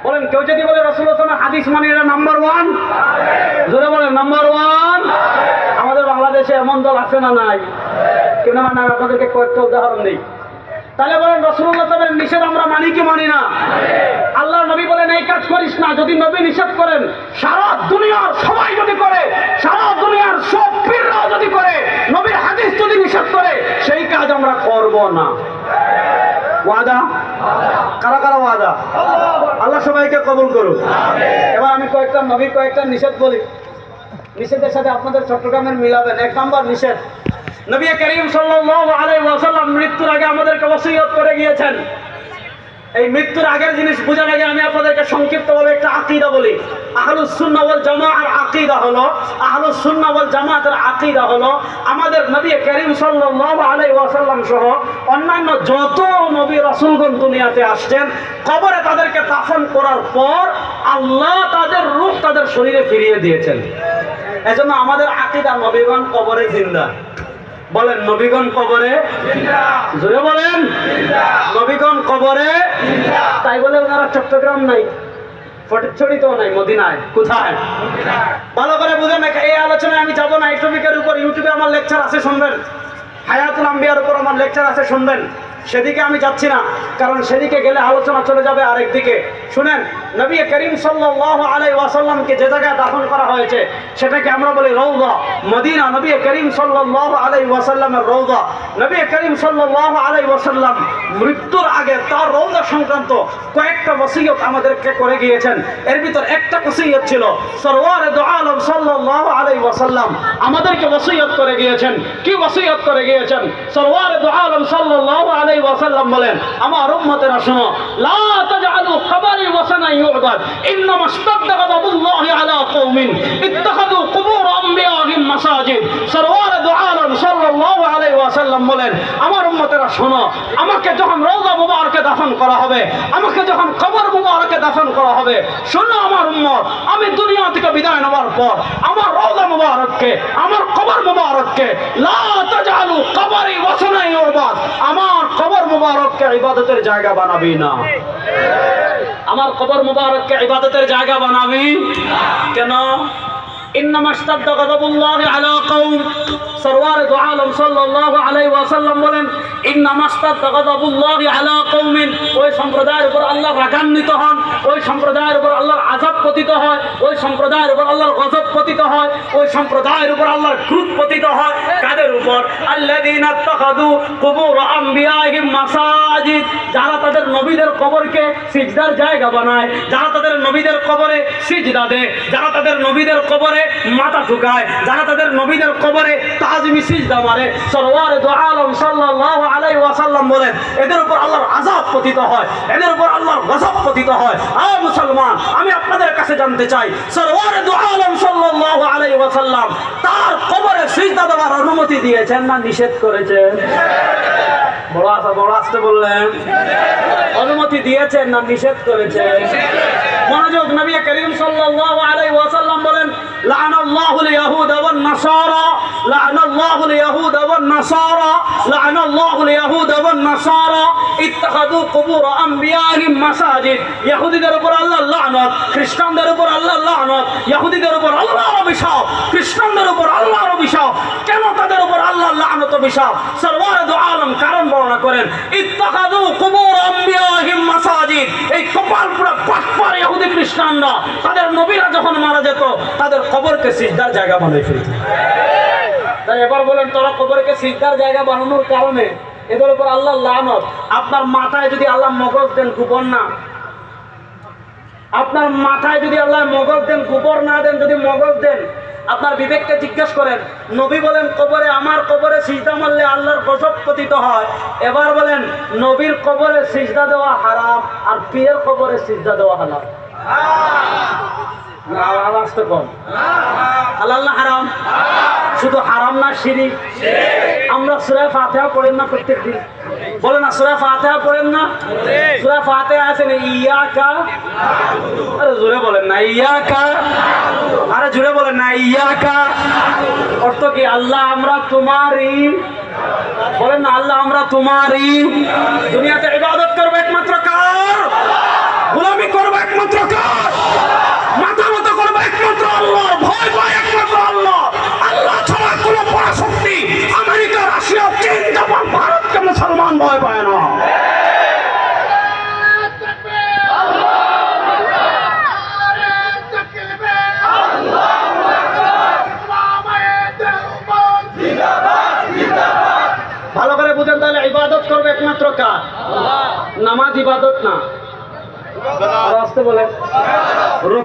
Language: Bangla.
বলেন কেউ যদি বলে রাসূলুল্লাহ হাদিস মানে এটা নাম্বার ওয়ান, জোরে বলেন নাম্বার ওয়ান। আমাদের বাংলাদেশে এমন দল আছে না নাই? কেন মানে আপনাদেরকে কয়েকটা উদাহরণ দিই। তাহলে বলেন রাসূলুল্লাহ সাল্লাল্লাহু আলাইহি নিষেধ আমরা মানি কি মানি না? আল্লাহ নবী বলেন এই কাজ করিস না। যদি নবী নিষেধ করেন, সারা দুনিয়ার সবাই যদি করে, সারা দুনিয়ার সব পীররাও যদি করে, নবীর হাদিস যদি নিষেধ করে, সেই কাজ আমরা করব না। ওয়াদা? কারা কারা ওয়াদা? আল্লাহ সবাইকে কবুল করুন। এবার আমি কয়েকটা নবীর কয়েকটা নিষেধ বলি, নিষেধের সাথে আপনাদের চট্টগ্রামের মিলাবেন। এক নম্বর নিষেধ, নবী করিম সাল্লাল্লাহু আলাইহি ওয়াসাল্লাম মৃত্যুর আগে আমাদেরকে ওসিয়ত করে গিয়েছেন। এই মৃত্যুর আগের জিনিস বোঝার আগে আমি আপনাদেরকে সংক্ষিপ্তভাবে একটা আকীদা বলি। আহলুস সুন্নাহ ওয়াল জামাআর আকীদা হলো, আহলুস সুন্নাহ ওয়াল জামাতের আকীদা হলো, আমাদের নবী করিম সাল্লাল্লাহু আলাইহি ওয়াসাল্লাম সহ অন্যান্য যত নবী রাসূলগণ দুনিয়াতে আসছেন, কবরে তাদেরকে দাফন করার পর আল্লাহ তাদের রূহ তাদের শরীরে ফিরিয়ে দিয়েছেন। এজন্য আমাদের আকীদা নবীগণ কবরে জিন্দা। বলেন নবীগণ কবরে জিন্দা, জোরে বলেন নবীগণ কবরে জিন্দা। তাই বলে ওনারা চট্টগ্রাম নাই, ফটিকছড়িতেও নাই, মদিনায়। কোথায়? ভালো করে বুঝেন। এই আলোচনায় আমি যাবো না। এই টপিকের উপর ইউটিউবে আমার লেকচার আছে, শুনবেন। হায়াতুল আম্বিয়ার উপর আমার লেকচার আছে, শুনবেন। সেদিকে আমি যাচ্ছি না, কারণ সেদিকে গেলে আলোচনা চলে যাবে আরেক দিকে। শুনেন, নবী করিম সাল্লাল্লাহু আলাইহি ওয়াসাল্লামকে যে জায়গায় দাফন করা হয়েছে সেটাকে আমরা বলি রওজা মদিনা। নবী করিম সাল্লাল্লাহু আলাইহি ওয়াসাল্লামের রওজা। নবী করিম সাল্লাল্লাহু আলাইহি ওয়াসাল্লাম মৃত্যুর আগে তার রওজা সংক্রান্ত কয়েকটা ওসিয়ত আমাদেরকে করে গিয়েছেন। এর ভিতর একটা ওসিয়ত ছিল, সরওয়ারে দু আলম সাল্লাল্লাহু আলাইহি ওয়াসাল্লাম আমাদেরকে ওসিয়ত করে গিয়েছেন। কি ওসিয়ত করে গিয়েছেন? সরওয়ারে দু আলম সাল্লাল্লাহু আলাইহি ওয়াসাল্লাম বলেন, আমার উম্মতেরা শুনো, লা তাজআলু কবরি ওয়াসানা ইউবাদ, ইন্নামা ইশতাদ্দা গাযাবুল্লাহি আলা কওমিন ইত্তাখাযু কুবুর আমবিয়াহিম মাসাজিদ। সরওয়ারে দু আলম সাল্লাল্লাহু আলাইহি ওয়াসাল্লাম বলেন, আমার উম্মতেরা শোনো, আমাকে যখন রওজা মুবারকে দাফন করা হবে, আমাকে যখন কবর মুবারকে দাফন করা হবে, শোনো আমার উম্মত, আমি দুনিয়া থেকে বিদায় নেওয়ার পর আমার রওজা মুবারককে, আমার কবর মুবারককে, লা তাজআলু কবরি ওয়াসানা ইউবাদ, আমার কবর মুবারককে ইবাদতের জায়গা বানাবি না। আমার কবর মুবারককে ইবাদতের জায়গা বানাবি কেন? ইন্নামা ইশতাদ্দা গাযাবুল্লাহি আলা কওম। সরওয়ারে দু আলম সাল্লাল্লাহু আলাইহি ওয়াসাল্লাম বলেন, ইন্নামা ইশতাদ্দা গাযাবুল্লাহি আলা কওমিন, ওই সম্প্রদায়ের উপর আল্লাহ রাগান্বিত হন, ওই সম্প্রদায়ের উপর আল্লাহর আযাব পতিত হয়, ওই সম্প্রদায়ের উপর আল্লাহর গজব পতিত হয়, ওই সম্প্রদায়ের উপর আল্লাহর ক্রোধ পতিত হয়। কাদের উপর? আল্লাযীনা ইত্তাখাযু কুবুর আমবিয়াহিম মাসাজিদ, যারা তাদের নবীদের কবরকে সিজদার জায়গা বানায়, যারা তাদের নবীদের কবরে সিজদা দেয়, যারা তাদের নবীদের কবরে মাথা ঝুঁকায়, যারা তাদের নবীদের কবরে তাজমি সিজদা মারে। সরওয়ারে দু আলম সাল্লাল্লাহু আলাইহি ওয়াসাল্লাম বলেন, এদের উপর আল্লাহর আযাব পতিত হয়, এদের উপর আল্লাহর গজব পতিত হয়। আয় মুসলমান, আমি আপনাদের কাছে জানতে চাই, সরওয়ারে দু আলম সাল্লাল্লাহু আলাইহি ওয়াসাল্লাম তার কবরে সিজদা দেওয়ার অনুমতি দিয়েছেন না নিষেধ করেছেন? বড় আসতে বললেন। অনুমতি দিয়েছেন না নিষেধ করেছেন? মনোযোগ। নবী করিম সাল্লাল্লাহু আলাইহি ওয়াসাল্লাম বলেন, লাআনাল্লাহুল ইয়াহুদা ওয়ান নাসারা, লাআনাল্লাহুল ইয়াহুদা ওয়ান নাসারা, লাআনাল্লাহুল ইয়াহুদা ওয়ান নাসারা ইত্তাখাযু কুবুর আমবিয়াহিম মাসাজিদ। ইহুদিদের উপর আল্লাহর লানত, খ্রিস্টানদের উপর আল্লাহর লানত, ইহুদিদের উপর আল্লাহর অভিশাপ, খ্রিস্টানদের উপর আল্লাহর অভিশাপ। কেন তাদের উপর আল্লাহর লানত অভিশাপ? সরওয়ারে দু আলম কারণ বর্ণনা করেন, ইত্তাখাযু কুবুর আমবিয়াহিম মাসাজিদ। এই কপাল পুরো পাটপার ইহুদি খ্রিস্টানরা তাদের নবীরা যখন মারা যেত তাদের কবরকে সিজদার জায়গা বানিয়ে ফেলত। তাই এবার বলেন, তোরা কবরকে সিজদার জায়গা বানানোর কারণে এদের উপর আল্লাহর লানত। আপনার মাথায় যদি আল্লাহ মগজ দেন, গোবর না, আপনার মাথায় যদি আল্লাহ মগজ দেন, গোবর না দেন, যদি মগজ দেন, আপনার বিবেককে জিজ্ঞেস করেন। নবী বলেন কবরে, আমার কবরে সিজদা মারলে আল্লাহর গজব পতিত হয়। এবার বলেন, নবীর কবরে সিজদা দেওয়া হারাম আর পীরের কবরে সিজদা দেওয়া হালাল? আওয়াজ তো কম। হালাল না হারাম? শুধু হারাম না শিরিক? আমরা সূরা ফাতিহা পড়েন না প্রত্যেকদিন? বলেন না, সূরা ফাতিহা পড়েন না? সূরা ফাতিহা আছে না, ইয়াকা, আরে জোরে বলেন না, ইয়াকা, আরে জোরে বলেন না, ইয়াকা। অর্থ কি? আল্লাহ আমরা তোমারই। বলেন না, আল্লাহ আমরা তোমারই। দুনিয়াতে ইবাদত করবো একমাত্র কার? গোলামি করবো একমাত্র ইবাদত করবে একমাত্র কার? নামাজ ইবাদত না। আর আসতে বলে